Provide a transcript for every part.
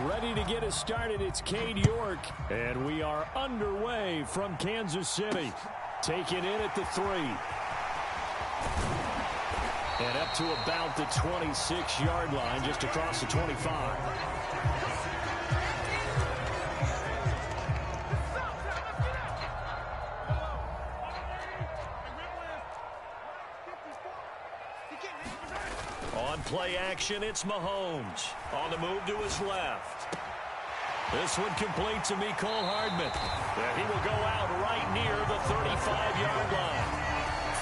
Ready to get us started, it's Cade York. And we are underway from Kansas City. Taking in at the 3. And up to about the 26-yard line, just across the 25. On play action, it's Mahomes. On the move to his left. This one complete to Mecole Hardman. And he will go out right near the 35-yard line.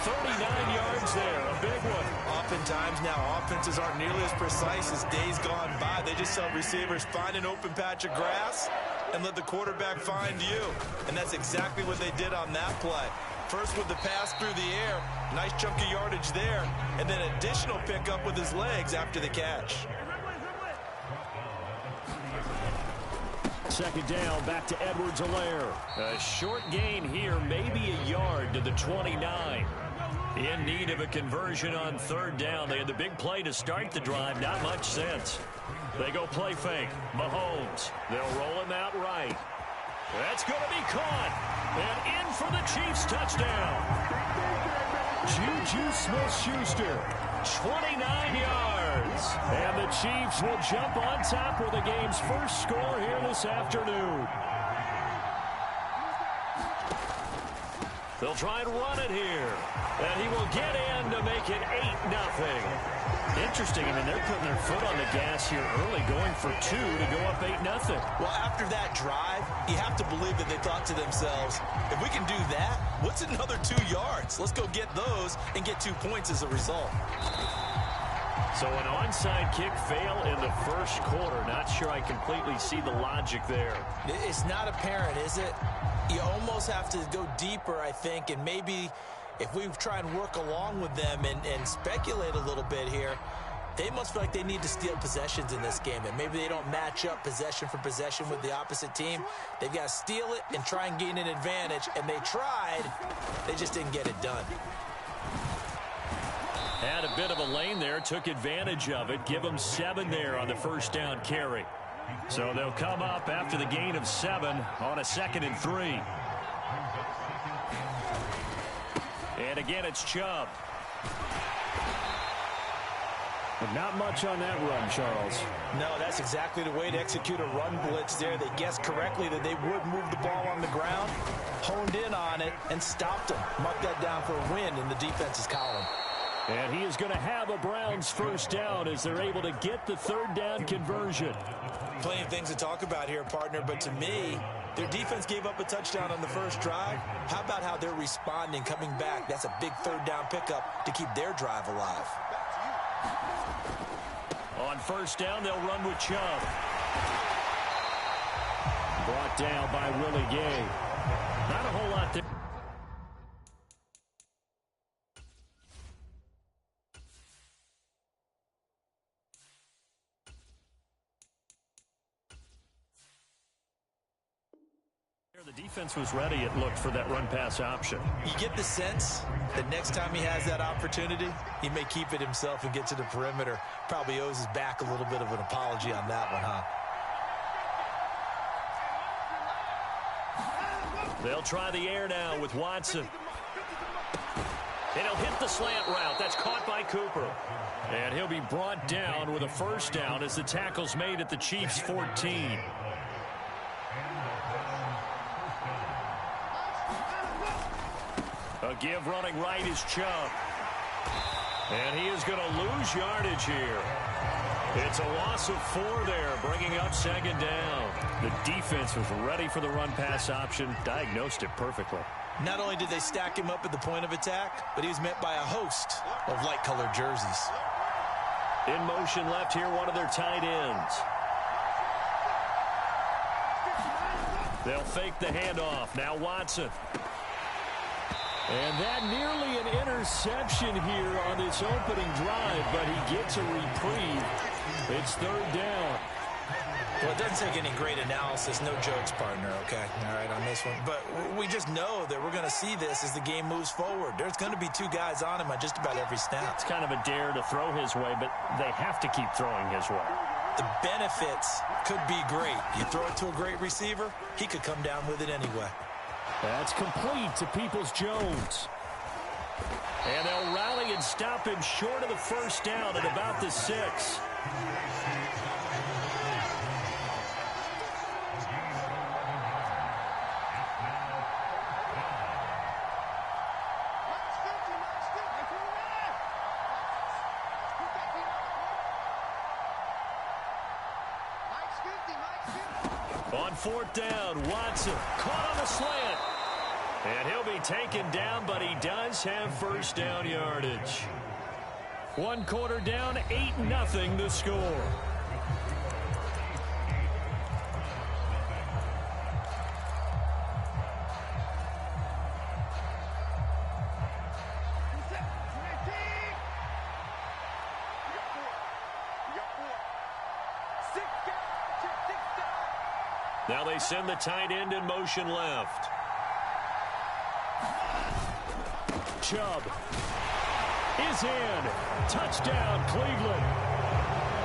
39 yards there, a big one. Oftentimes now, offenses aren't nearly as precise as days gone by. They just tell receivers, find an open patch of grass and let the quarterback find you. And that's exactly what they did on that play. First with the pass through the air, nice chunk of yardage there, and then additional pickup with his legs after the catch. Second down, back to Edwards-Helaire. A short gain here, maybe a yard to the 29. In need of a conversion on third down. They had the big play to start the drive, not much sense. They go play fake. Mahomes, they'll roll him out right. That's going to be caught. And in for the Chiefs touchdown. Juju Smith-Schuster, 29 yards. And the Chiefs will jump on top with the game's first score here this afternoon. They'll try and run it here. And he will get in to make it 8-0. Interesting. I mean, they're putting their foot on the gas here early, going for 2 to go up 8-0. Well, after that drive, you have to believe that they thought to themselves, if we can do that, what's another 2 yards? Let's go get those and get 2 points as a result. So an onside kick fail in the first quarter. Not sure I completely see the logic there. It's not apparent, is it? You almost have to go deeper, I think, and maybe if we try and work along with them and speculate a little bit here, they must feel like they need to steal possessions in this game, and maybe they don't match up possession for possession with the opposite team. They've got to steal it and try and gain an advantage, and they tried. They just didn't get it done. Had a bit of a lane there, took advantage of it. Give them 7 there on the first down carry. So they'll come up after the gain of 7 on a 2nd and 3. And again, it's Chubb. But not much on that run, Charles. No, that's exactly the way to execute a run blitz there. They guessed correctly that they would move the ball on the ground, honed in on it, and stopped them. Mark that down for a win in the defense's column. And he is going to have a Browns first down as they're able to get the third down conversion. Plenty of things to talk about here, partner, but to me, their defense gave up a touchdown on the first drive. How about how they're responding, coming back? That's a big third down pickup to keep their drive alive. On first down, they'll run with Chubb. Brought down by Willie Gay. Not a whole lot there. The defense was ready, it looked, for that run-pass option. You get the sense that next time he has that opportunity, he may keep it himself and get to the perimeter. Probably owes his back a little bit of an apology on that one, huh? They'll try the air now with Watson. And he'll hit the slant route. That's caught by Cooper. And he'll be brought down with a first down as the tackle's made at the Chiefs' 14. A give running right is Chubb. And he is going to lose yardage here. It's a loss of 4 there, bringing up second down. The defense was ready for the run-pass option, diagnosed it perfectly. Not only did they stack him up at the point of attack, but he was met by a host of light-colored jerseys. In motion left here, one of their tight ends. They'll fake the handoff. Now Watson. And that nearly an interception here on this opening drive, but he gets a reprieve. It's third down. Well, it doesn't take any great analysis, no jokes, partner, okay? All right, on this one. But we just know that we're going to see this as the game moves forward. There's going to be 2 guys on him on just about every snap. It's kind of a dare to throw his way, but they have to keep throwing his way. the benefits could be great. You throw it to a great receiver, he could come down with it anyway. That's complete to Peoples-Jones. And they'll rally and stop him short of the first down at about the 6. On 4th down, Watson caught on the slant. And he'll be taken down, but he does have first down yardage. 1 quarter down, 8-0 the score. Now they send the tight end in motion left. Chubb is in. Touchdown, Cleveland.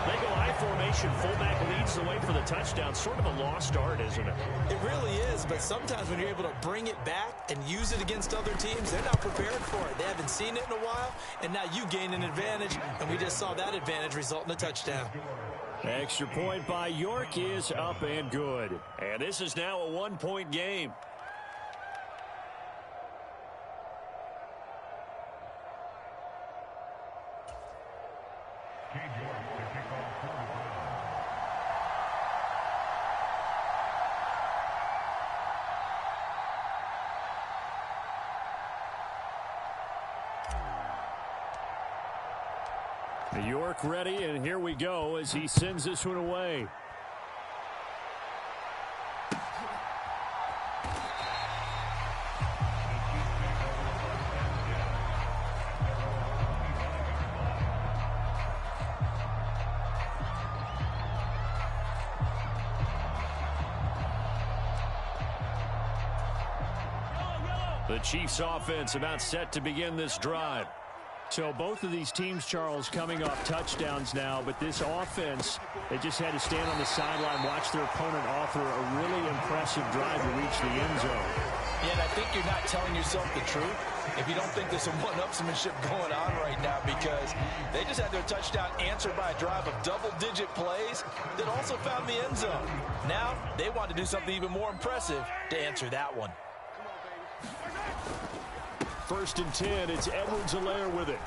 They go I formation. Fullback leads the way for the touchdown. Sort of a lost art, isn't it? It really is, but sometimes when you're able to bring it back and use it against other teams, they're not prepared for it. They haven't seen it in a while, and now you gain an advantage, and we just saw that advantage result in a touchdown. Extra point by York is up and good. And this is now a 1-point game. York ready, and here we go as he sends this one away. The Chiefs offense about set to begin this drive. So both of these teams, Charles, coming off touchdowns now, but this offense, they just had to stand on the sideline, watch their opponent offer a really impressive drive to reach the end zone. Yeah, and I think you're not telling yourself the truth if you don't think there's some one-upsmanship going on right now, because they just had their touchdown answered by a drive of double-digit plays that also found the end zone. Now they want to do something even more impressive to answer that one. 1st and 10, it's Edwards-Helaire with it.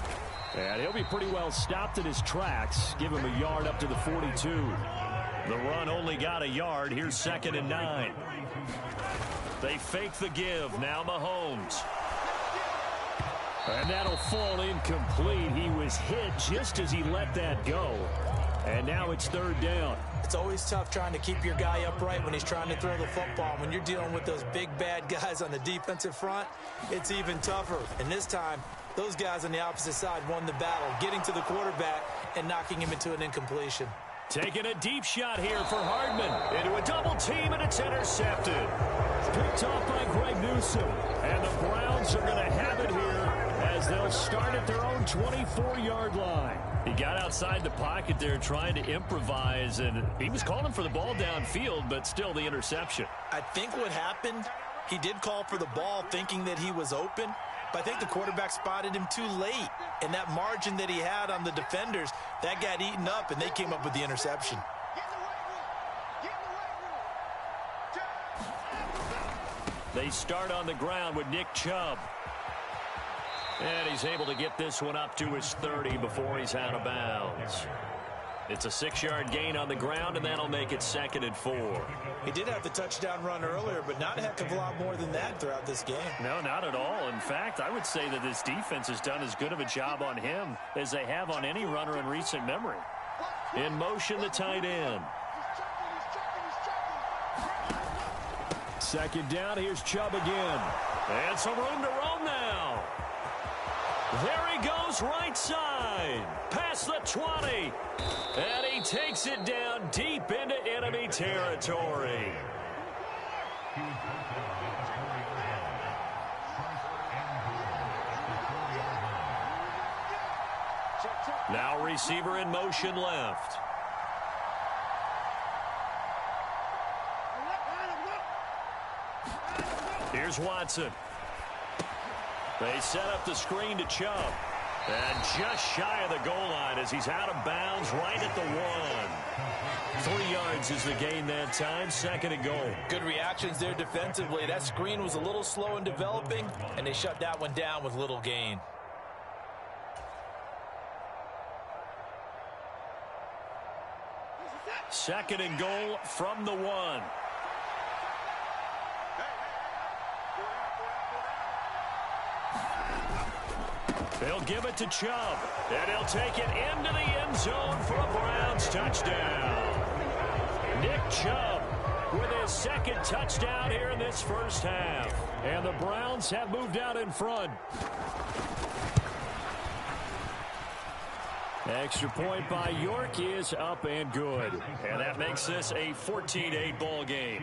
And he'll be pretty well stopped in his tracks. Give him a yard up to the 42. The run only got a yard. Here's 2nd and 9. They fake the give. Now Mahomes. And that'll fall incomplete. He was hit just as he let that go. And now it's 3rd down. It's always tough trying to keep your guy upright when he's trying to throw the football. When you're dealing with those big, bad guys on the defensive front, it's even tougher. And this time, those guys on the opposite side won the battle, getting to the quarterback and knocking him into an incompletion. Taking a deep shot here for Hardman. Into a double team, and it's intercepted. Picked off by Greg Newsome. And the Browns are going to have it here as they'll start at their own 24-yard line. He got outside the pocket there trying to improvise, and he was calling for the ball downfield, but still the interception. I think what happened, he did call for the ball thinking that he was open, but I think the quarterback spotted him too late. And that margin that he had on the defenders, that got eaten up, and they came up with the interception. They start on the ground with Nick Chubb. And he's able to get this one up to his 30 before he's out of bounds. It's a 6-yard gain on the ground, and that'll make it 2nd and 4. He did have the touchdown run earlier, but not a heck of a lot more than that throughout this game. No, not at all. In fact, I would say that this defense has done as good of a job on him as they have on any runner in recent memory. In motion, the tight end. 2nd down, here's Chubb again. And some room to roam now. There he goes, right side, past the 20, and he takes it down deep into enemy territory. Now receiver in motion left. Here's Watson. They set up the screen to Chubb. And just shy of the goal line as he's out of bounds right at the 1. 3 yards is the gain that time. 2nd and goal. Good reactions there defensively. That screen was a little slow in developing, and they shut that one down with little gain. Second and goal from the 1. They'll give it to Chubb, and he'll take it into the end zone for a Browns touchdown. Nick Chubb with his 2nd touchdown here in this first half. And the Browns have moved out in front. Extra point by York is up and good. And that makes this a 14-8 ball game.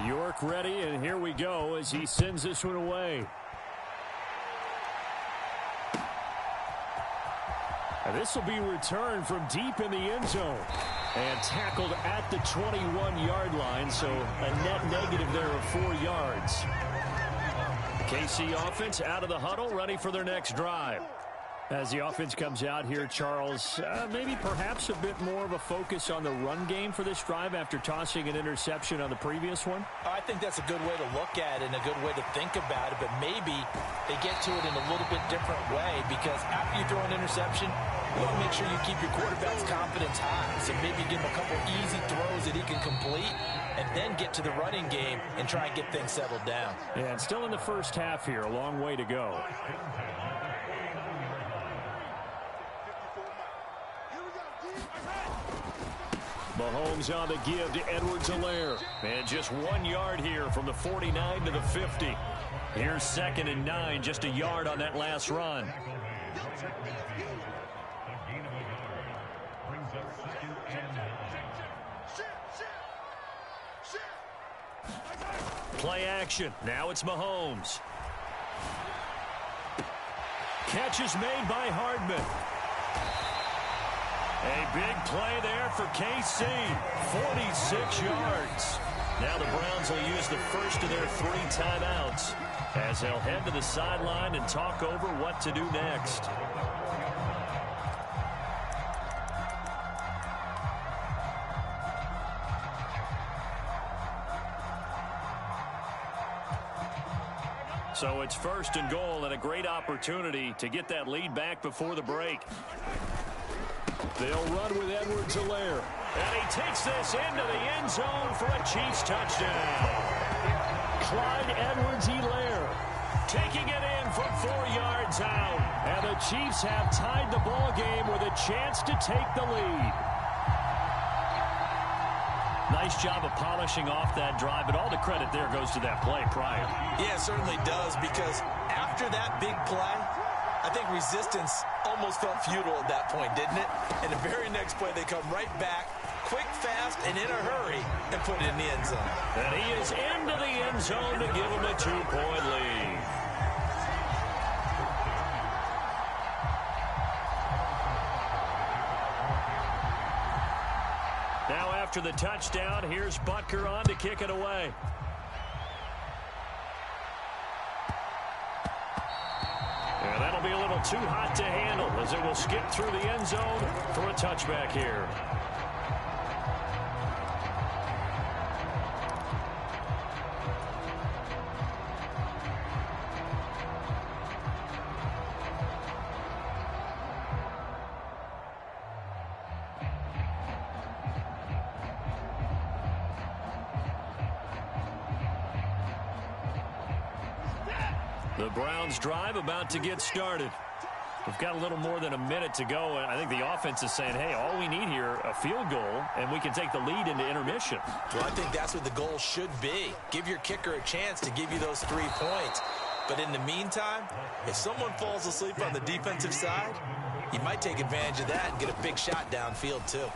York ready, and here we go as he sends this one away. And this will be returned from deep in the end zone. And tackled at the 21-yard line, so a net negative there of 4 yards. KC offense out of the huddle, ready for their next drive. As the offense comes out here, Charles, maybe perhaps a bit more of a focus on the run game for this drive after tossing an interception on the previous one? I think that's a good way to look at it and a good way to think about it, but maybe they get to it in a little bit different way because after you throw an interception, you want to make sure you keep your quarterback's confidence high. So maybe give him a couple easy throws that he can complete and then get to the running game and try and get things settled down. Yeah, and still in the first half here, a long way to go. Mahomes on the give to Edwards-Helaire. And just 1 yard here from the 49 to the 50. Here's 2nd and 9, just a yard on that last run. Play action. Now it's Mahomes. Catch is made by Hardman. A big play there for KC. 46 yards. Now the Browns will use the first of their 3 timeouts as they'll head to the sideline and talk over what to do next. So it's 1st and goal and a great opportunity to get that lead back before the break. They'll run with Edwards-Helaire. And he takes this into the end zone for a Chiefs touchdown. Clyde Edwards-Helaire taking it in from 4 yards out. And the Chiefs have tied the ball game with a chance to take the lead. Nice job of polishing off that drive, but all the credit there goes to that play prior. Yeah, it certainly does, because after that big play, I think resistance almost felt futile at that point, didn't it? And the very next play, they come right back, quick, fast, and in a hurry, and put it in the end zone. And he is into the end zone to give him a 2-point lead. Now after the touchdown, here's Butker on to kick it away. And that'll be a little too hot to handle as it will skip through the end zone for a touchback here. The Browns drive about to get started. We've got a little more than a minute to go, and I think the offense is saying, hey, all we need here, a field goal, and we can take the lead into intermission. Well, I think that's what the goal should be. Give your kicker a chance to give you those 3 points. But in the meantime, if someone falls asleep on the defensive side, you might take advantage of that and get a big shot downfield, too.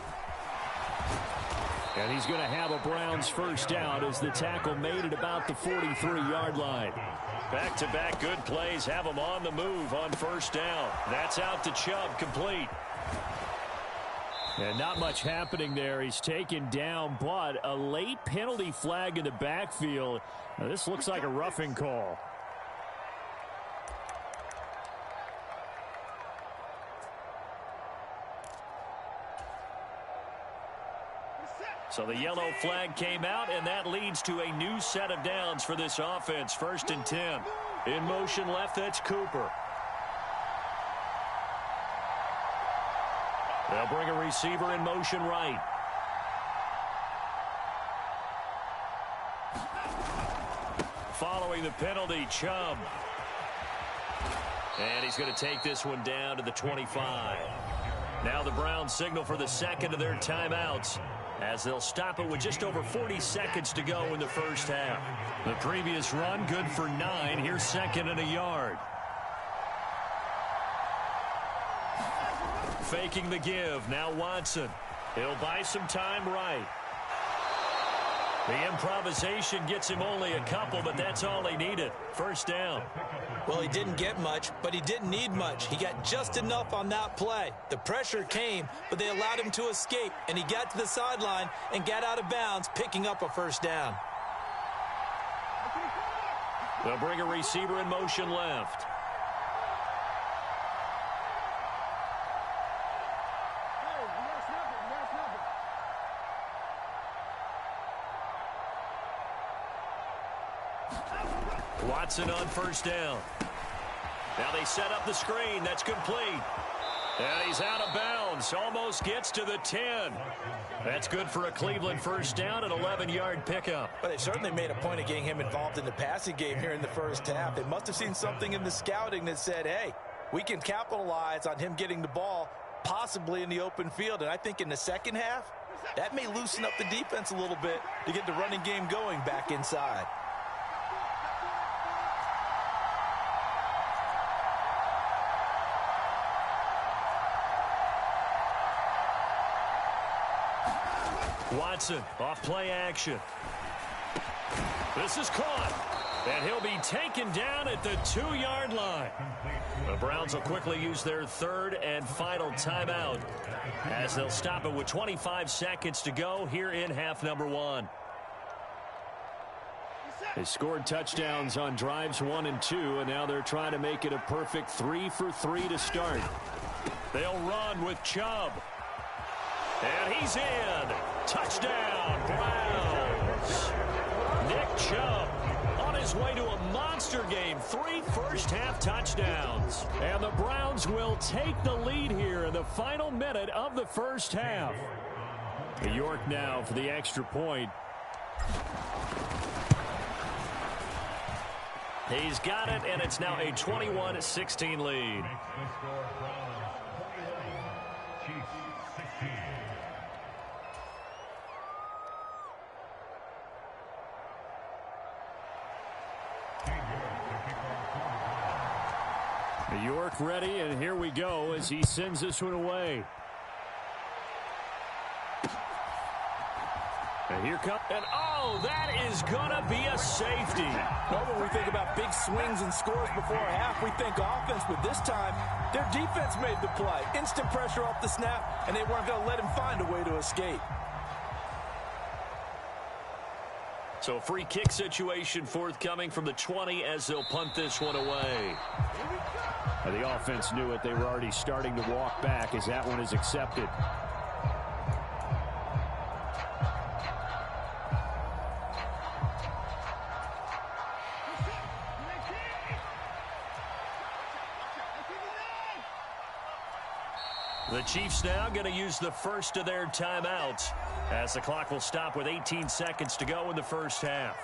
And he's going to have a Browns first down as the tackle made at about the 43-yard line. Back-to-back good plays have him on the move on first down. That's out to Chubb, complete. And not much happening there. He's taken down, but a late penalty flag in the backfield. Now, this looks like a roughing call. So the yellow flag came out, and that leads to a new set of downs for this offense. 1st and 10. In motion left, that's Cooper. They'll bring a receiver in motion right. Following the penalty, Chubb. And he's going to take this one down to the 25. Now the Browns signal for the second of their timeouts, as they'll stop it with just over 40 seconds to go in the first half. The previous run good for 9. Here's 2nd and a yard. Faking the give. Now Watson. He'll buy some time right. The improvisation gets him only a couple, but that's all he needed. 1st down. Well, he didn't get much, but he didn't need much. He got just enough on that play. The pressure came, but they allowed him to escape, and he got to the sideline and got out of bounds, picking up a 1st down. They'll bring a receiver in motion left. Watson on 1st down. Now they set up the screen. That's complete. And he's out of bounds. Almost gets to the 10. That's good for a Cleveland 1st down, an 11-yard pickup. But they certainly made a point of getting him involved in the passing game here in the first half. They must have seen something in the scouting that said, hey, we can capitalize on him getting the ball possibly in the open field. And I think in the second half, that may loosen up the defense a little bit to get the running game going back inside. Watson off play action. This is caught, and he'll be taken down at the 2-yard line. The Browns will quickly use their 3rd and final timeout, as they'll stop it with 25 seconds to go here in half number 1. They scored touchdowns on drives 1 and 2, and now they're trying to make it a perfect 3 for 3 to start. They'll run with Chubb. And he's in. Touchdown, Browns. Nick Chubb on his way to a monster game. 3 first-half touchdowns. And the Browns will take the lead here in the final minute of the first half. York now for the extra point. He's got it, and it's now a 21-16 lead. York ready, and here we go as he sends this one away. And here comes, and oh, that is gonna be a safety. Well, when we think about big swings and scores before a half, we think offense, but this time their defense made the play. Instant pressure off the snap, and they weren't gonna let him find a way to escape. So a free kick situation forthcoming from the 20 as they'll punt this one away. The offense knew it. They were already starting to walk back as that one is accepted. The Chiefs now going to use the first of their timeouts as the clock will stop with 18 seconds to go in the first half.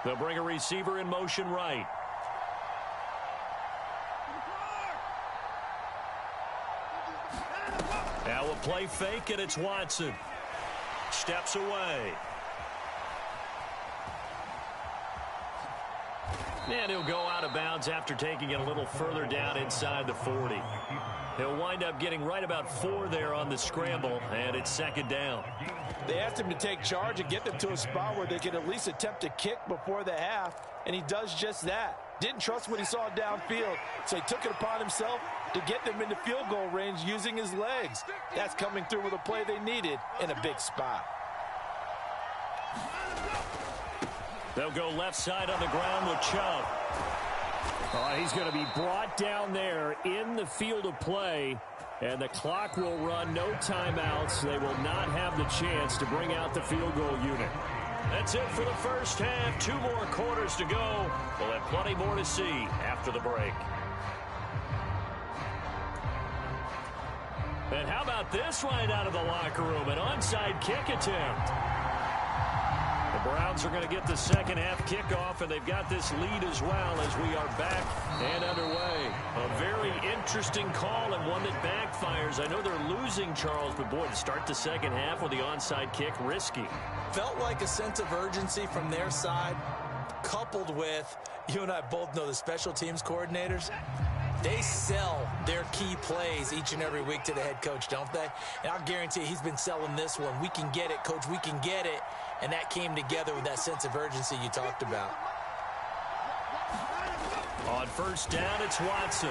They'll bring a receiver in motion right. Now a play fake, and it's Watson. Steps away. And he'll go out of bounds after taking it a little further down inside the 40. He'll wind up getting right about 4 there on the scramble, and it's second down. They asked him to take charge and get them to a spot where they could at least attempt a kick before the half, and he does just that. Didn't trust what he saw downfield, so he took it upon himself to get them into field goal range using his legs. That's coming through with a play they needed in a big spot. They'll go left side on the ground with Chubb. He's going to be brought down there in the field of play, and the clock will run, no timeouts. They will not have the chance to bring out the field goal unit. That's it for the first half. 2 more quarters to go. We'll have plenty more to see after the break. And how about this right out of the locker room? An onside kick attempt. The Browns are going to get the second half kickoff, and they've got this lead as well as we are back and underway. A very interesting call and one that backfires. I know they're losing, Charles, but boy, to start the second half with the onside kick, risky. Felt like a sense of urgency from their side, coupled with, you and I both know the special teams coordinators. They sell their key plays each and every week to the head coach, don't they? And I'll guarantee he's been selling this one. We can get it, coach, we can get it. And that came together with that sense of urgency you talked about. On first down, it's Watson.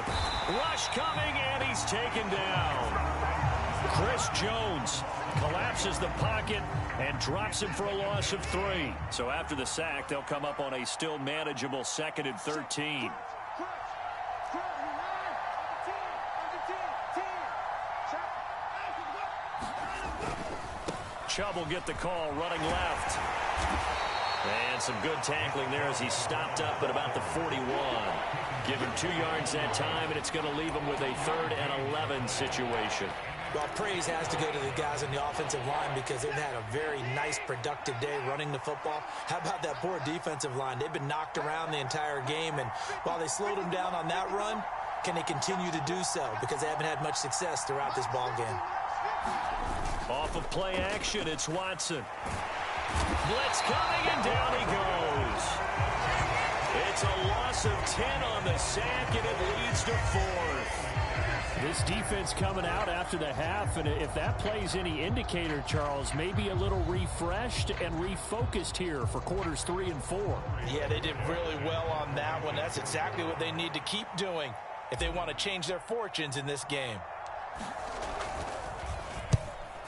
Rush coming, and he's taken down. Chris Jones collapses the pocket and drops him for a loss of 3. So after the sack, they'll come up on a still manageable 2nd and 13. Chubb will get the call, running left. And some good tackling there as he stopped up at about the 41. Give him 2 yards that time, and it's going to leave him with a 3rd and 11 situation. Well, praise has to go to the guys on the offensive line because they've had a very nice, productive day running the football. How about that poor defensive line? They've been knocked around the entire game, and while they slowed them down on that run, can they continue to do so? Because they haven't had much success throughout this ball game. Off of play action, it's Watson. Blitz coming, and down he goes. It's a loss of 10 on the sack, and it leads to 4th. This defense coming out after the half, and if that plays any indicator, Charles, maybe a little refreshed and refocused here for quarters 3 and 4. Yeah, they did really well on that one. That's exactly what they need to keep doing if they want to change their fortunes in this game.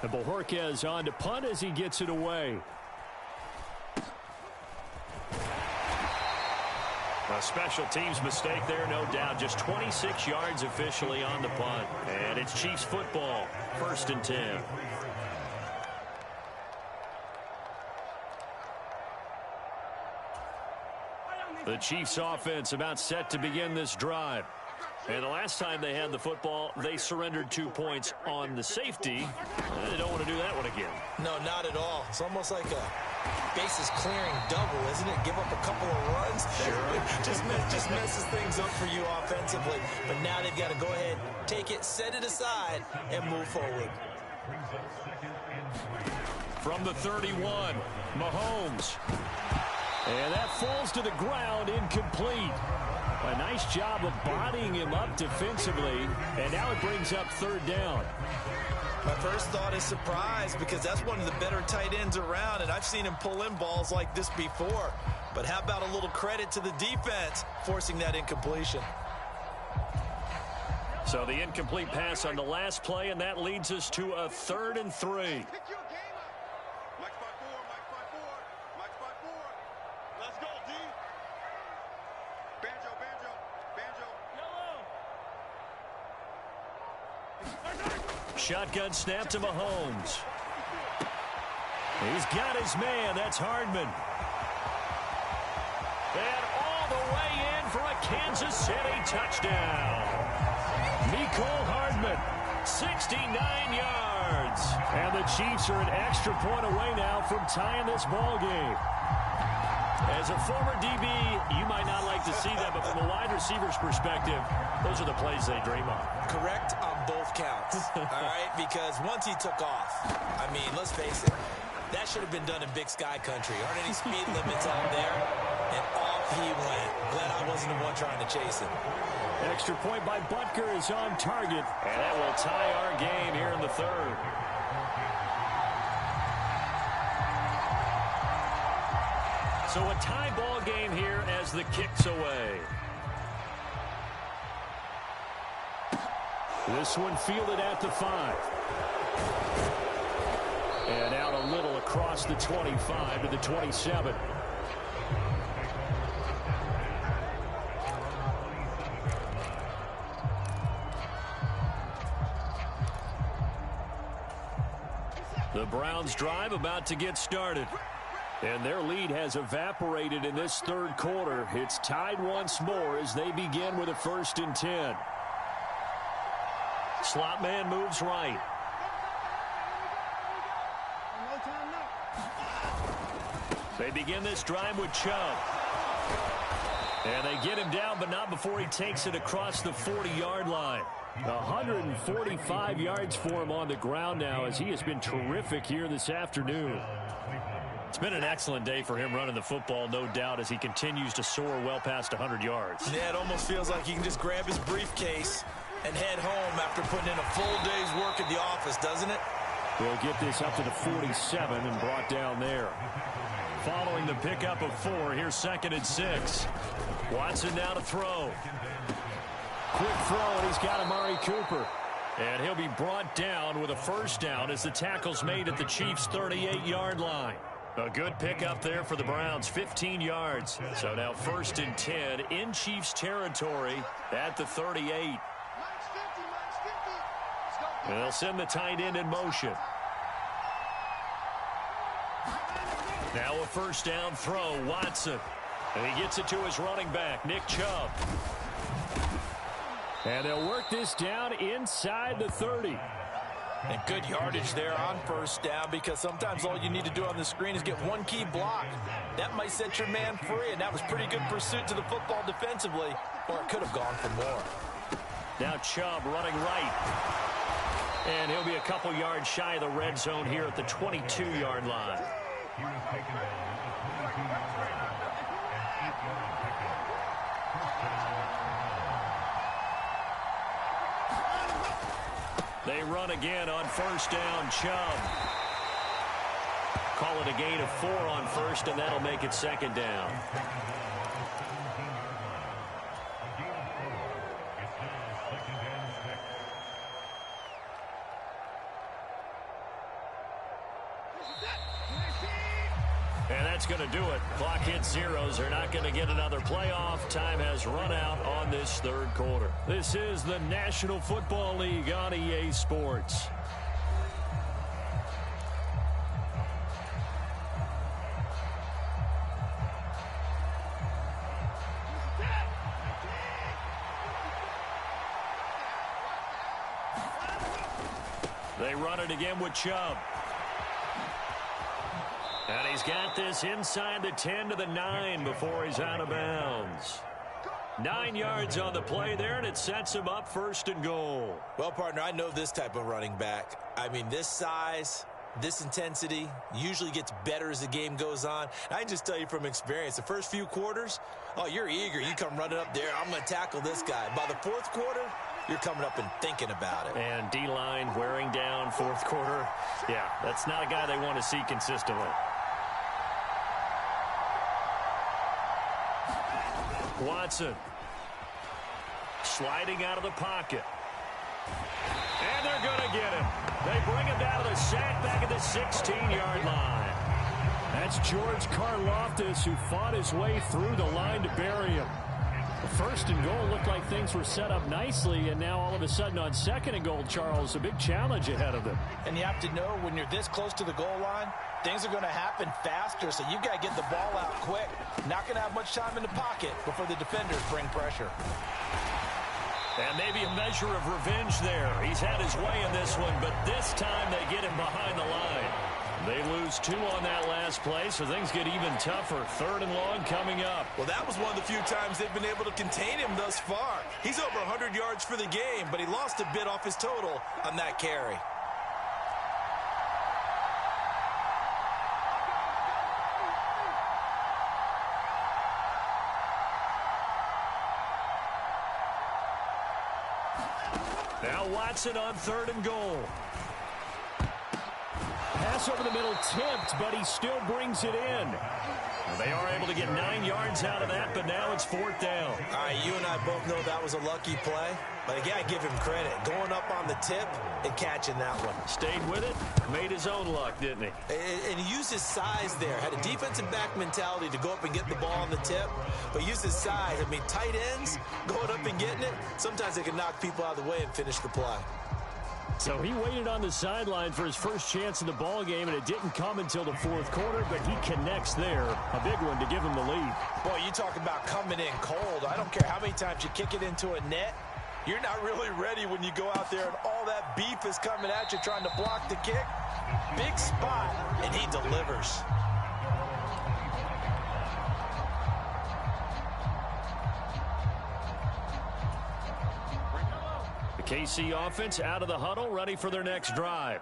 And Bojorquez on to punt as he gets it away. A special teams mistake there, no doubt. Just 26 yards officially on the punt. And it's Chiefs football, 1st and 10. The Chiefs offense about set to begin this drive. And the last time they had the football, they surrendered 2 points on the safety. They don't want to do that one again. No, not at all. It's almost like a bases clearing double, isn't it? Give up a couple of runs. Sure. just messes things up for you offensively. But now they've got to go ahead, take it, set it aside, and move forward. From the 31, Mahomes. And that falls to the ground, incomplete. A nice job of bodying him up defensively, and now it brings up 3rd down. My first thought is surprise because that's one of the better tight ends around, and I've seen him pull in balls like this before. But how about a little credit to the defense forcing that incompletion? So the incomplete pass on the last play, and that leads us to a 3rd and 3. Shotgun snap to Mahomes. He's got his man. That's Hardman. And all the way in for a Kansas City touchdown. Mecole Hardman, 69 yards. And the Chiefs are an extra point away now from tying this ball game. As a former DB, you might not like to see that, but from a wide receiver's perspective, those are the plays they dream of. Correct on both counts, all right? Because once he took off, I mean, let's face it, that should have been done in Big Sky country. Aren't any speed limits out there? And off He went. Glad I wasn't the one trying to chase him. Extra point by Butker is on target. And that will tie our game here in the third. So a tie ball game here as the kick's away. This one fielded at the 5. And out a little across the 25 to the 27. The Browns drive about to get started. And their lead has evaporated in this third quarter. It's tied once more as they begin with a 1st and 10. Slot man moves right. They begin this drive with Chubb. And they get him down, but not before he takes it across the 40-yard line. 145 yards for him on the ground now as he has been terrific here this afternoon. It's been an excellent day for him running the football, no doubt, as he continues to soar well past 100 yards. Yeah, it almost feels like he can just grab his briefcase and head home after putting in a full day's work at the office, doesn't it? They'll get this up to the 47 and brought down there. Following the pickup of 4, here's 2nd and 6. Watson now to throw. Quick throw, and he's got Amari Cooper. And he'll be brought down with a 1st down as the tackle's made at the Chiefs' 38-yard line. A good pickup there for the Browns, 15 yards. So now 1st and 10 in Chiefs territory at the 38. And they'll send the tight end in motion. Now a 1st down throw, Watson. And he gets it to his running back, Nick Chubb. And they'll work this down inside the 30. And good yardage there on 1st down, because sometimes all you need to do on the screen is get one key block. That might set your man free, and that was pretty good pursuit to the football defensively, or it could have gone for more. Now Chubb running right. And he'll be a couple yards shy of the red zone here at the 22-yard line. They run again on 1st down, Chubb. Call it a gain of 4 on 1st, and that'll make it 2nd down. And that's going to do it. Clock hits zeros. They're not going to get another playoff. Time has run out on this third quarter. This is the National Football League on EA Sports. They run it again with Chubb. And he's got this inside the 10 to the 9 before he's out of bounds. 9 yards on the play there, and it sets him up 1st and goal. Well, partner, I know this type of running back. I mean, this size, this intensity usually gets better as the game goes on. I can just tell you from experience, the first few quarters, oh, you're eager. You come running up there, I'm going to tackle this guy. By the 4th quarter, you're coming up and thinking about it. And D-line wearing down 4th quarter. Yeah, that's not a guy they want to see consistently. Watson sliding out of the pocket. And they're going to get him. They bring him down to the sack back at the 16-yard line. That's George Karlaftis, who fought his way through the line to bury him. The 1st and goal looked like things were set up nicely, and now all of a sudden on 2nd and goal, Charles, a big challenge ahead of them. And you have to know when you're this close to the goal line, things are going to happen faster, so you've got to get the ball out quick. Not going to have much time in the pocket before the defenders bring pressure. And maybe a measure of revenge there. He's had his way in this one, but this time they get him behind the line. They lose 2 on that last play, so things get even tougher. 3rd and long coming up. Well, that was one of the few times they've been able to contain him thus far. He's over 100 yards for the game, but he lost a bit off his total on that carry. Now Watson on 3rd and goal. Pass over the middle tipped, but he still brings it in. They are able to get 9 yards out of that, but now it's 4th down. All right, you and I both know that was a lucky play, but you got to give him credit. Going up on the tip and catching that one. Stayed with it, made his own luck, didn't he? And he used his size there. Had a defensive back mentality to go up and get the ball on the tip, but used his size. I mean, tight ends, going up and getting it, sometimes they can knock people out of the way and finish the play. So he waited on the sideline for his first chance in the ball game, and it didn't come until the 4th quarter, but he connects there. A big one to give him the lead. Boy, you talk about coming in cold. I don't care how many times you kick it into a net. You're not really ready when you go out there and all that beef is coming at you trying to block the kick. Big spot, and he delivers. The KC offense out of the huddle, ready for their next drive.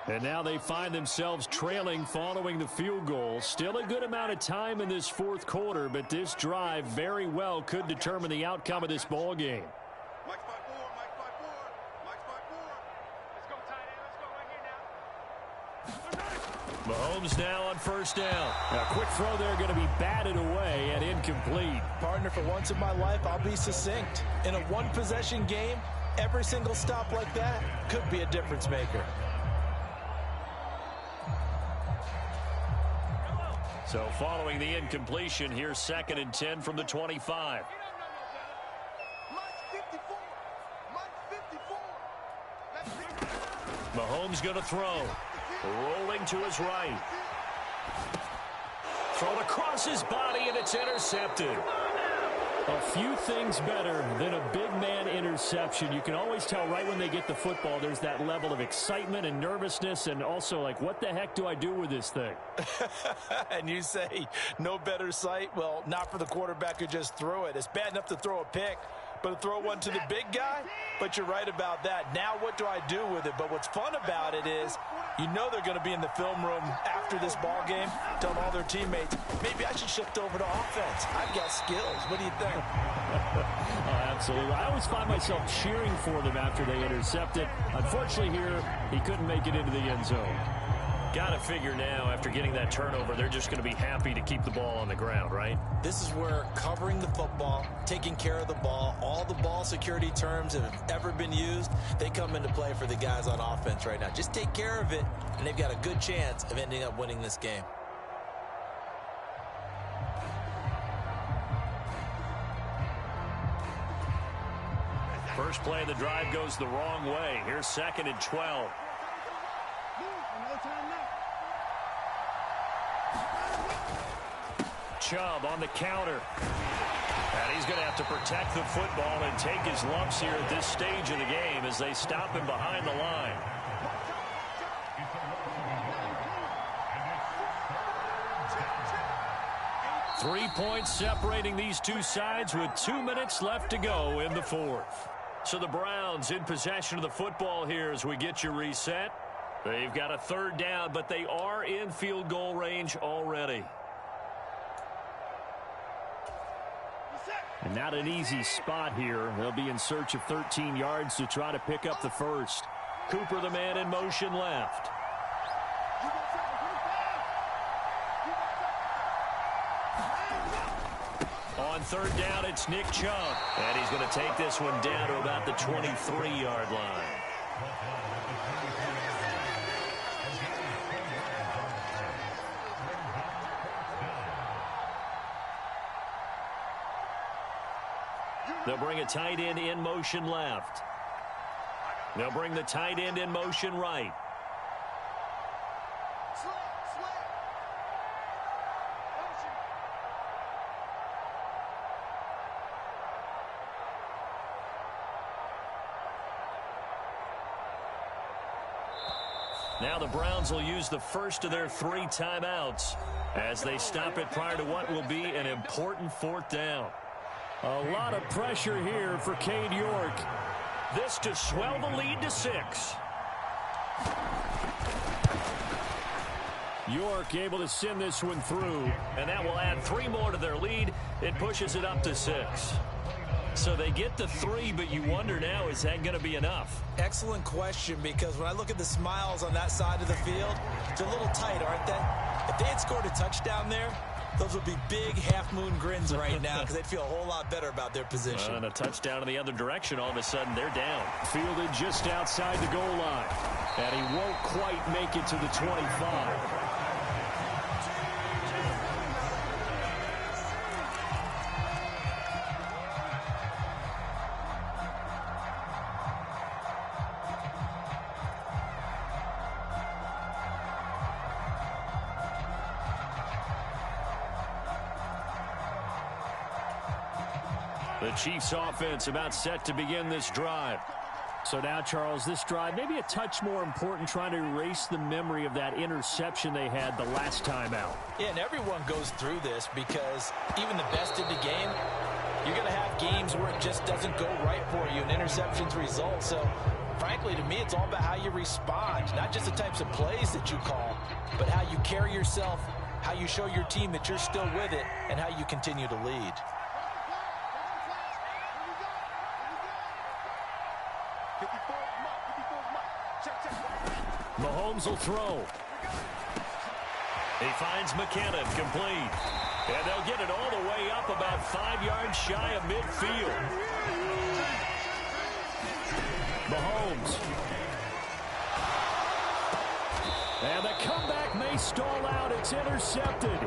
And now they find themselves trailing following the field goal. Still a good amount of time in this 4th quarter, but this drive very well could determine the outcome of this ball game. Mike's 5-4, Mike's 5-4. Let's go tight end. Let's go right here now. Mahomes now on 1st down. A quick throw there going to be batted away and incomplete. Partner, for once in my life, I'll be succinct. In a one-possession game, every single stop like that could be a difference maker. So following the incompletion, here's 2nd and 10 from the 25. Mahomes going to throw. Rolling to his right. Thrown across his body, and it's intercepted. A few things better than a big man interception. You can always tell right when they get the football, there's that level of excitement and nervousness, and also like, what the heck do I do with this thing? And you say, no better sight? Well, not for the quarterback who just threw it. It's bad enough to throw a pick, but to throw one to the big guy? But you're right about that. Now what do I do with it? But what's fun about it is, you know they're going to be in the film room after this ball game, telling all their teammates, maybe I should shift over to offense. I've got skills. What do you think? Absolutely. I always find myself cheering for them after they intercept it. Unfortunately here, he couldn't make it into the end zone. Got to figure now, after getting that turnover, they're just going to be happy to keep the ball on the ground, right? This is where covering the football, taking care of the ball, all the ball security terms that have ever been used, they come into play for the guys on offense right now. Just take care of it, and they've got a good chance of ending up winning this game. First play of the drive goes the wrong way. Here's 2nd and 12. Chubb on the counter. And he's going to have to protect the football and take his lumps here at this stage of the game as they stop him behind the line. Three points separating these two sides with 2 minutes left to go in the 4th. So the Browns in possession of the football here as we get you reset. They've got a 3rd down, but they are in field goal range already. And not an easy spot here. They'll be in search of 13 yards to try to pick up the first. Cooper, the man in motion, left. On 3rd down, it's Nick Chubb. And he's going to take this one down to about the 23-yard line. They'll bring a tight end in motion left. They'll bring the tight end in motion right. Now the Browns will use the first of their 3 timeouts as they stop it prior to what will be an important 4th down. A lot of pressure here for Cade York. This to swell the lead to 6. York able to send this one through. And that will add 3 more to their lead. It pushes it up to 6. So they get the 3, but you wonder now, is that going to be enough? Excellent question, because when I look at the smiles on that side of the field, they're a little tight, aren't they? If they had scored a touchdown there, those would be big half-moon grins right now because they'd feel a whole lot better about their position. And a touchdown in the other direction, all of a sudden they're down. Fielded just outside the goal line. And he won't quite make it to the 25. The Chiefs offense about set to begin this drive. So now, Charles, this drive maybe a touch more important, trying to erase the memory of that interception they had the last time out. Yeah, and everyone goes through this because even the best in the game, you're going to have games where it just doesn't go right for you and interceptions result. So, frankly, to me, it's all about how you respond, not just the types of plays that you call, but how you carry yourself, how you show your team that you're still with it, and how you continue to lead. Mahomes will throw. He finds McKinnon complete. And they'll get it all the way up about 5 yards shy of midfield. Mahomes. And the comeback may stall out. It's intercepted.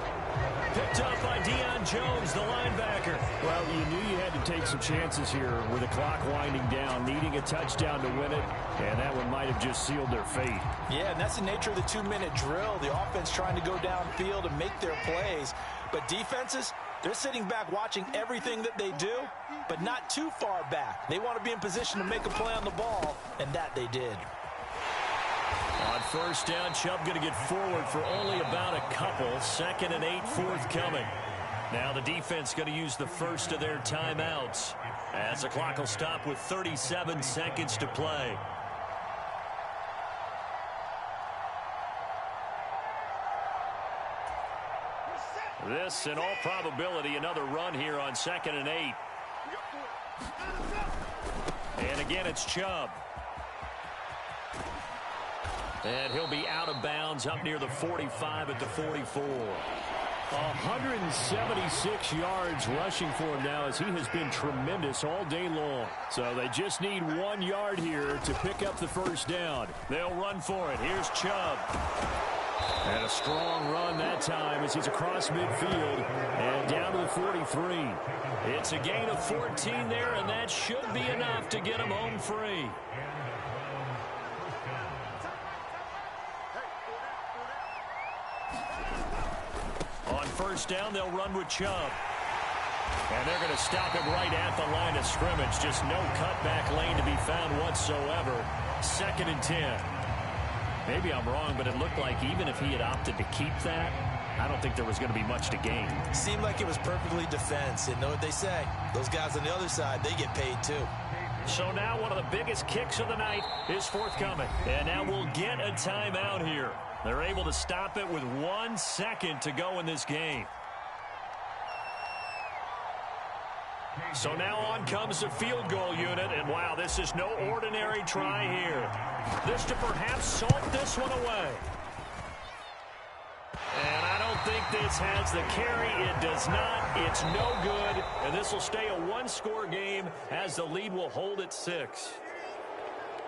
Picked up by Deion Jones, the linebacker. Well, you knew you had to take some chances here with the clock winding down, needing a touchdown to win it, and that one might have just sealed their fate. Yeah, and that's the nature of the 2-minute drill. The offense trying to go downfield and make their plays. But defenses, they're sitting back watching everything that they do, but not too far back. They want to be in position to make a play on the ball, and that they did. On first down, Chubb going to get forward for only about a couple. 2nd and 8 forthcoming. Now the defense going to use the first of their timeouts as the clock will stop with 37 seconds to play. This, in all probability, another run here on 2nd and 8. And again, it's Chubb. And he'll be out of bounds up near the 45 at the 44. 176 yards rushing for him now, as he has been tremendous all day long. So they just need 1 yard here to pick up the first down. They'll run for it. Here's Chubb. And a strong run that time as he's across midfield and down to the 43. It's a gain of 14 there, and that should be enough to get him home free. On first down, they'll run with Chubb. And they're going to stop him right at the line of scrimmage. Just no cutback lane to be found whatsoever. 2nd and 10. Maybe I'm wrong, but it looked like even if he had opted to keep that, I don't think there was going to be much to gain. Seemed like it was perfectly defense. And know what they say? Those guys on the other side, they get paid too. So now one of the biggest kicks of the night is forthcoming. And now we'll get a timeout here. They're able to stop it with 1 second to go in this game. So now on comes the field goal unit, and wow, this is no ordinary try here. This to perhaps salt this one away. And I don't think this has the carry. It does not. It's no good, and this will stay a one-score game as the lead will hold at 6.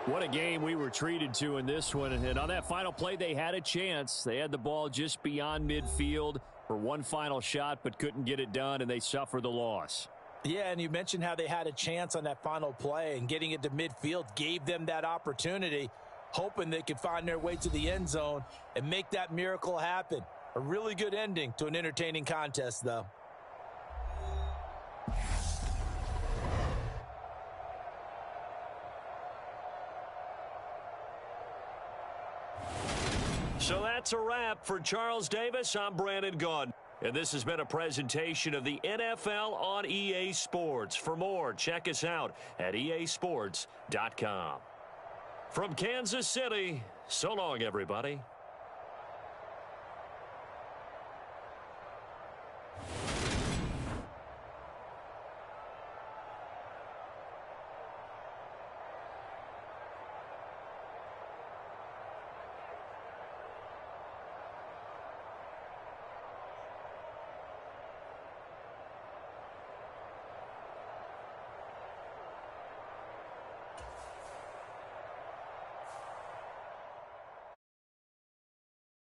What a game we were treated to in this one. And on that final play, they had a chance. They had the ball just beyond midfield for one final shot, but couldn't get it done, and they suffer the loss. Yeah, and you mentioned how they had a chance on that final play, and getting it to midfield gave them that opportunity, hoping they could find their way to the end zone and make that miracle happen. A really good ending to an entertaining contest, though. So that's a wrap. For Charles Davis, I'm Brandon Gaudin. And this has been a presentation of the NFL on EA Sports. For more, check us out at easports.com. From Kansas City, so long, everybody.